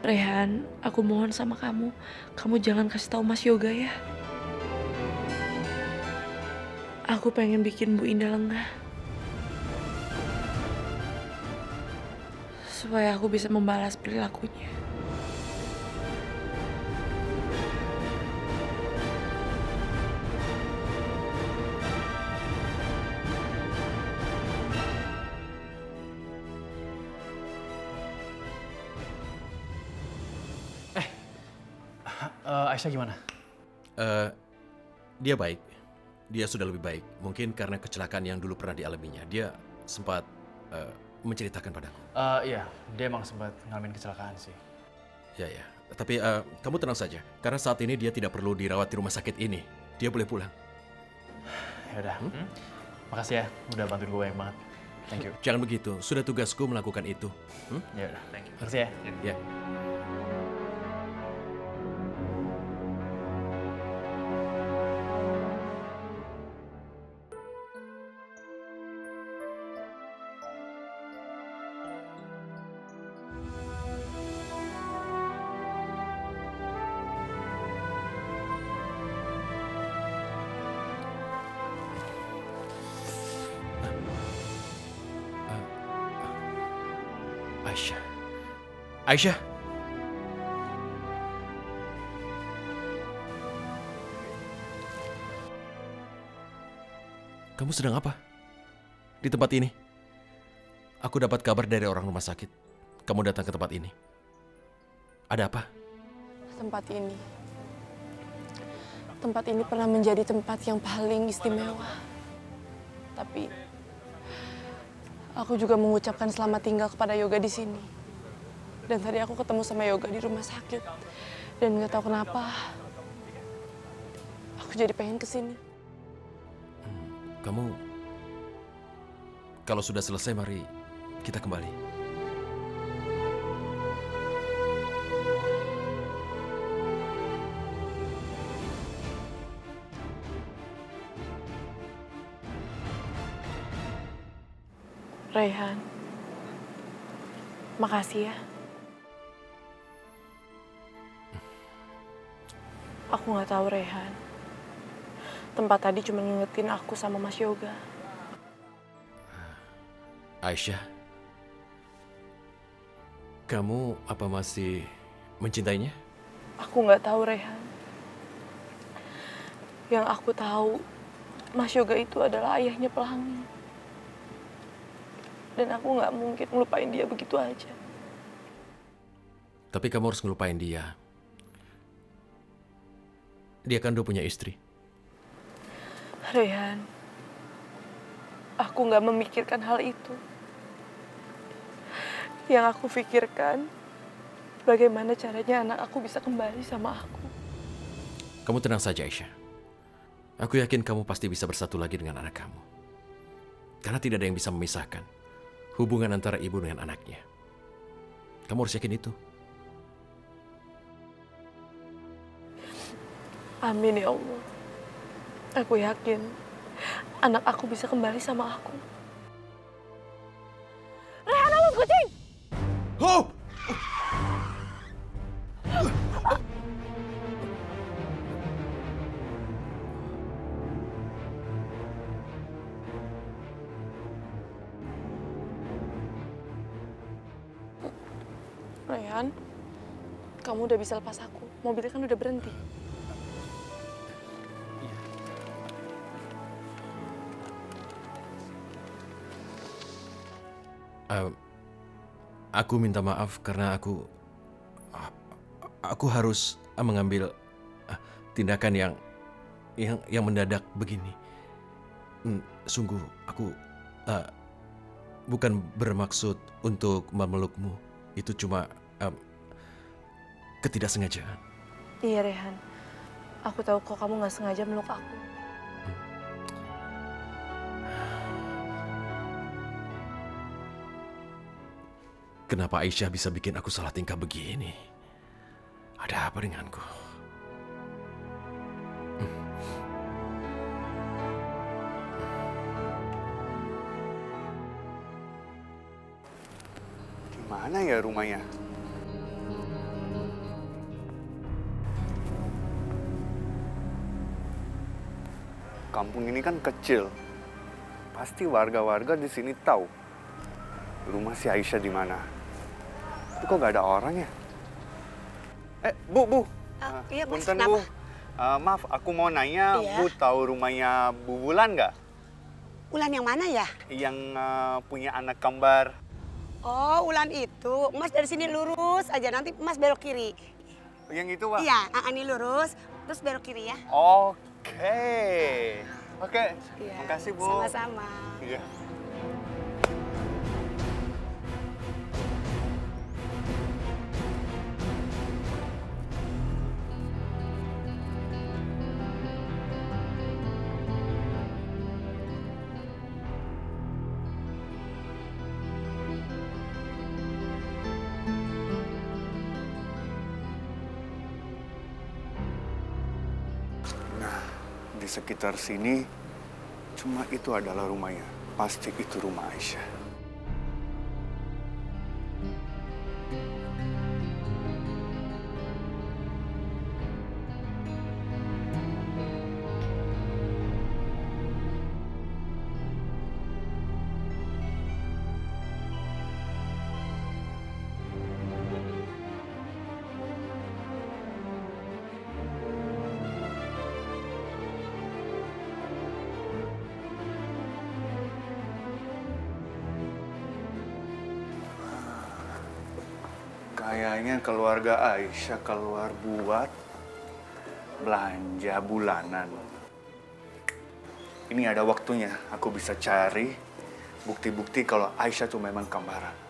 Rehan, aku mohon sama kamu. Kamu jangan kasih tahu Mas Yoga ya. Aku pengen bikin Bu Indah lengah. Supaya aku bisa membalas perilakunya. Aisyah gimana? Dia baik. Dia sudah lebih baik. Mungkin karena kecelakaan yang dulu pernah dialaminya. Dia sempat menceritakan padaku. Iya, dia emang sempat ngalamin kecelakaan sih. Ya, ya. Tapi kamu tenang saja. Karena saat ini dia tidak perlu dirawat di rumah sakit ini. Dia boleh pulang. Ya udah. Makasih ya, udah bantuin gue banyak banget. Thank you. Jangan begitu. Sudah tugasku melakukan itu. Ya udah, thank you. Makasih ya. Ya. Aisyah. Aisyah. Kamu sedang apa? Di tempat ini? Aku dapat kabar dari orang rumah sakit. Kamu datang ke tempat ini. Ada apa? Tempat ini pernah menjadi tempat yang paling istimewa. Tapi aku juga mengucapkan selamat tinggal kepada Yoga di sini. Dan tadi aku ketemu sama Yoga di rumah sakit. Dan nggak tahu kenapa, aku jadi pengen kesini. Kamu, kalau sudah selesai, mari kita kembali. Raihan, makasih ya. Aku nggak tahu Raihan. Tempat tadi cuma ngingetin aku sama Mas Yoga. Aisyah, kamu apa masih mencintainya? Aku nggak tahu Raihan. Yang aku tahu, Mas Yoga itu adalah ayahnya Pelangi. Dan aku nggak mungkin ngelupain dia begitu aja. Tapi kamu harus ngelupain dia. Dia kan udah punya istri. Raihan, aku nggak memikirkan hal itu. Yang aku pikirkan, bagaimana caranya anak aku bisa kembali sama aku. Kamu tenang saja, Aisyah. Aku yakin kamu pasti bisa bersatu lagi dengan anak kamu. Karena tidak ada yang bisa memisahkan hubungan antara ibu dengan anaknya. Kamu harus yakin itu. Amin ya Allah. Aku yakin anak aku bisa kembali sama aku. Raihan, awas kucing! Oh! Raihan, kamu udah bisa lepas aku. Mobilnya kan udah berhenti. Aku minta maaf karena aku harus mengambil tindakan yang mendadak begini. Sungguh aku bukan bermaksud untuk memelukmu. Itu cuma ketidaksengajaan. Iya, Rehan. Aku tahu kok kamu nggak sengaja meluk aku. Kenapa Aisyah bisa bikin aku salah tingkah begini? Ada apa denganku? Di mana ya rumahnya? kampung ini kan kecil. Pasti warga-warga di sini tahu rumah si Aisyah di mana. Tapi kok nggak ada orang ya? Bu. Iya, Mas, Punten, kenapa? Bu. Maaf, aku mau nanya, Iya. Bu tahu rumahnya Bu Bulan nggak? Ulan yang mana ya? Yang punya anak kembar. Oh, Ulan itu. Mas dari sini lurus aja, nanti Mas belok kiri. Yang itu, Pak? Iya, ini lurus, terus belok kiri ya. Oke. Iya. Makasih, Bu. Sama-sama. Iya. Di sekitar sini, cuma itu adalah rumahnya. Pasti itu rumah Aisyah. Kayaknya keluarga Aisyah keluar buat belanja bulanan. Ini ada waktunya, aku bisa cari bukti-bukti kalau Aisyah tuh memang kembaran.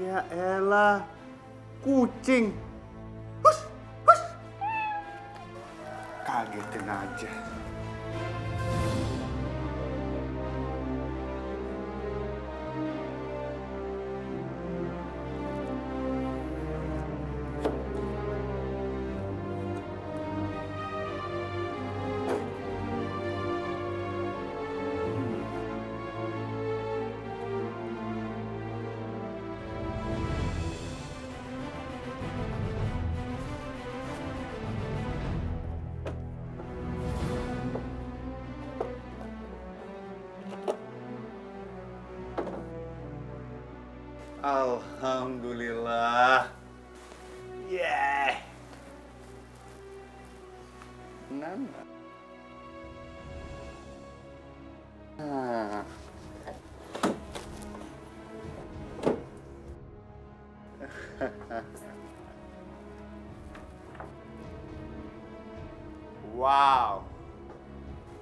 Ya elah, kucing. Hush, hush. Kagetin aja. Alhamdulillah. Yeah. Nana. Ah. Wow.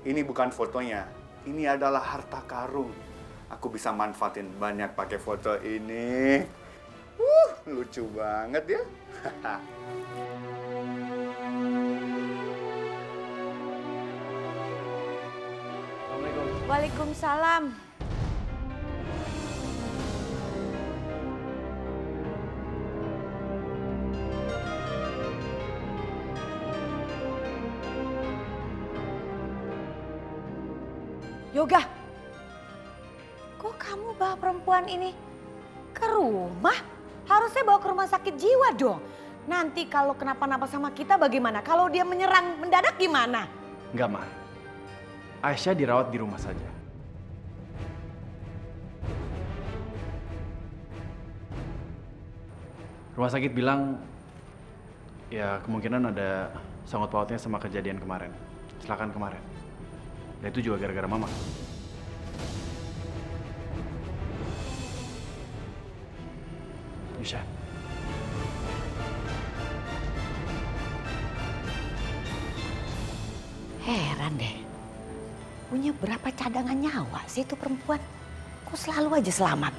Ini bukan fotonya. Ini adalah harta karun. Aku bisa manfaatin banyak pakai foto ini. Lucu banget ya. Waalaikumsalam. Yoga, kok kamu bawa perempuan ini ke rumah? Harusnya bawa ke rumah sakit jiwa dong. Nanti kalau kenapa-napa sama kita bagaimana? Kalau dia menyerang mendadak gimana? Enggak, Ma. Aisyah dirawat di rumah saja. Rumah sakit bilang, ya kemungkinan ada sangkut pautnya sama kejadian kemarin. Kecelakaan kemarin. Dan itu juga gara-gara Mama. Aisyah. Heran deh. Punya berapa cadangan nyawa sih itu perempuan? Kok selalu aja selamat?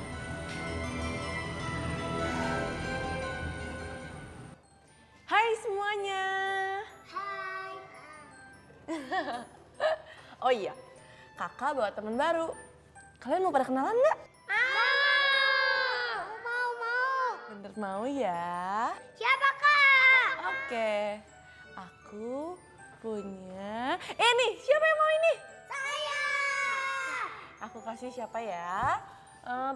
Hai semuanya. Hai. Oh iya, kakak bawa teman baru. Kalian mau pada kenalan nggak? Mau. Bener mau ya? Siapa kak? Oke, aku punya... nih, siapa yang mau ini? Saya. Aku kasih siapa ya?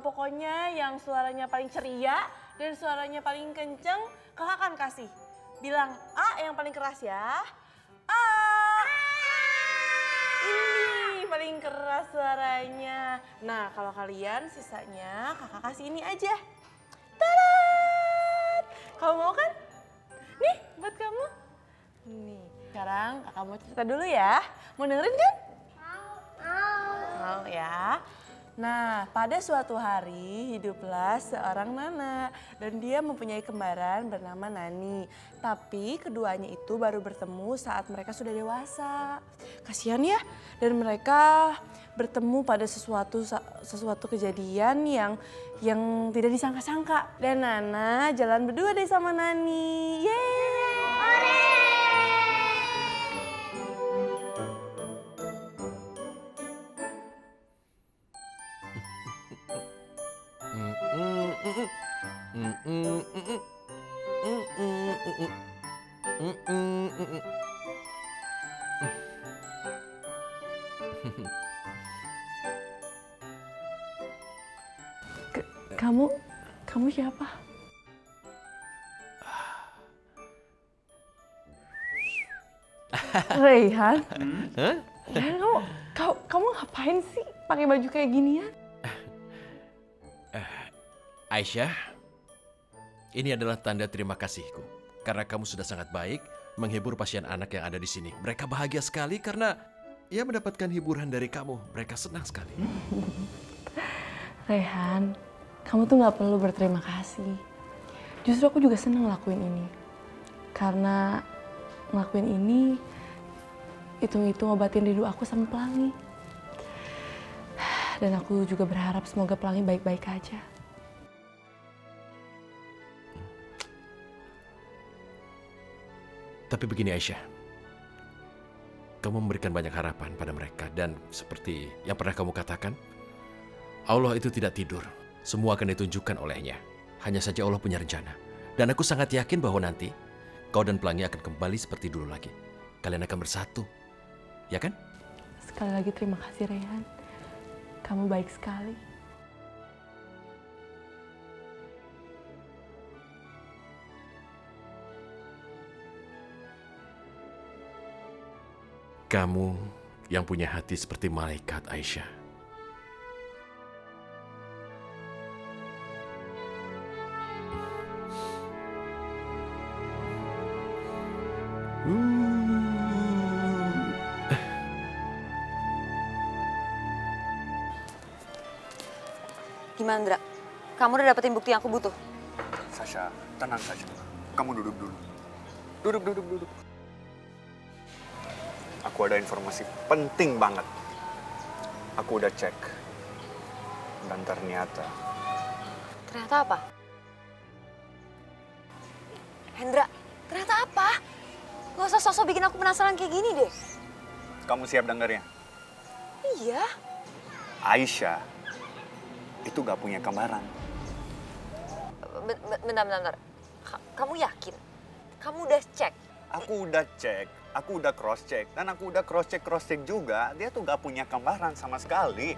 Pokoknya yang suaranya paling ceria dan suaranya paling kenceng, kakak akan kasih. Bilang A yang paling keras ya. A. Ini paling keras suaranya. Nah, kalau kalian sisanya kakak kasih ini aja. Tadat! Kamu mau kan? Nih, buat kamu. Nih, sekarang kakak mau cerita dulu ya. Mau dengerin kan? Mau ya. Nah, pada suatu hari hiduplah seorang Nana dan dia mempunyai kembaran bernama Nani. Tapi keduanya itu baru bertemu saat mereka sudah dewasa. Kasihan ya, dan mereka bertemu pada sesuatu kejadian yang tidak disangka-sangka. Dan Nana jalan berdua deh sama Nani. Yeay! Kamu siapa? Reyhan? Reyhan, kamu ngapain sih pakai baju kayak ginian? Aisyah, ini adalah tanda terima kasihku. Karena kamu sudah sangat baik menghibur pasien anak yang ada di sini. Mereka bahagia sekali karena ya mendapatkan hiburan dari kamu. Mereka senang sekali. Reyhan, kamu tuh gak perlu berterima kasih. Justru aku juga senang ngelakuin ini. Karena ngelakuin ini, hitung-hitung obatin rindu aku sama Pelangi. Dan aku juga berharap semoga Pelangi baik-baik aja. Tapi begini Aisyah, kamu memberikan banyak harapan pada mereka dan seperti yang pernah kamu katakan, Allah itu tidak tidur. Semua akan ditunjukkan olehnya. Hanya saja Allah punya rencana. Dan aku sangat yakin bahwa nanti kau dan Pelangi akan kembali seperti dulu lagi. Kalian akan bersatu. Ya kan? Sekali lagi terima kasih Reyhan. Kamu baik sekali. Kamu yang punya hati seperti malaikat Aisyah. Gimana, Ndra? Kamu udah dapetin bukti yang aku butuh? Sasha, tenang saja. Kamu duduk dulu. Duduk. Aku ada informasi penting banget. Aku udah cek. Dan ternyata... Ternyata apa? Hendra, ternyata apa? Gak usah sosok bikin aku penasaran kayak gini deh. Kamu siap dengarnya? Iya. Aisyah itu gak punya kembaran. Bentar. Kamu yakin? Kamu udah cek? Aku udah cek, aku udah cross check, dan aku udah cross check juga. Dia tuh gak punya kembaran sama sekali.